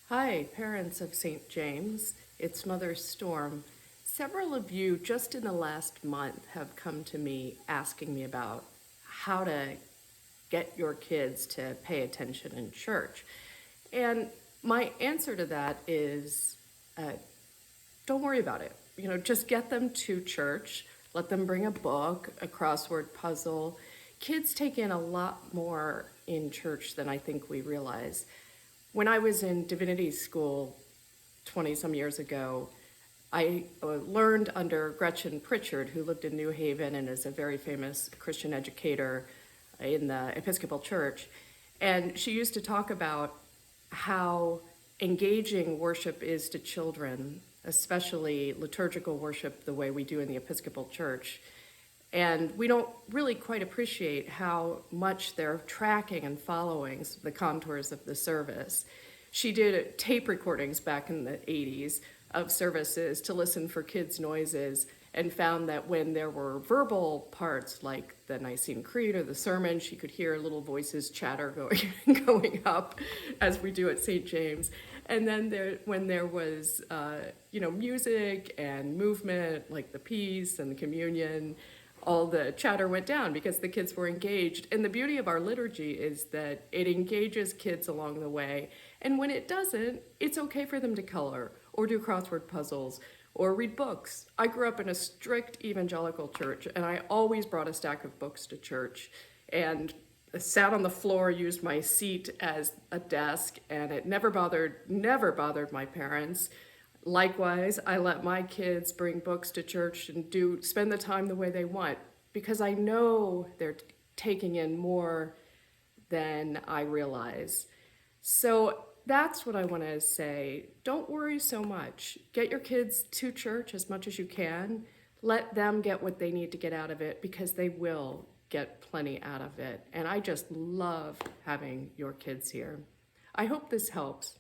Hi, parents of St. James. It's Mother Storm. Several of you just in the last month have come to me asking me about how to get your kids to pay attention in church. And my answer to that is don't worry about it. Just get them to church, let them bring a book, a crossword puzzle. Kids take in a lot more in church than I think we realize. When I was in divinity school 20 some years ago, I learned under Gretchen Pritchard, who lived in New Haven and is a very famous Christian educator in the Episcopal Church. And she used to talk about how engaging worship is to children, especially liturgical worship the way we do in the Episcopal Church. And we don't really quite appreciate how much they're tracking and following the contours of the service. She did tape recordings back in the 80s of services to listen for kids' noises and found that when there were verbal parts like the Nicene Creed or the sermon, she could hear little voices chatter going up as we do at St. James. And then when there was music and movement like the peace and the communion, all the chatter went down because the kids were engaged. And the beauty of our liturgy is that it engages kids along the way. And when it doesn't, it's okay for them to color or do crossword puzzles or read books. I grew up in a strict evangelical church, and I always brought a stack of books to church and sat on the floor, used my seat as a desk, and it never bothered my parents. Likewise, I let my kids bring books to church and spend the time the way they want because I know they're taking in more than I realize. So that's what I want to say. Don't worry so much. Get your kids to church as much as you can. Let them get what they need to get out of it because they will get plenty out of it. And I just love having your kids here. I hope this helps.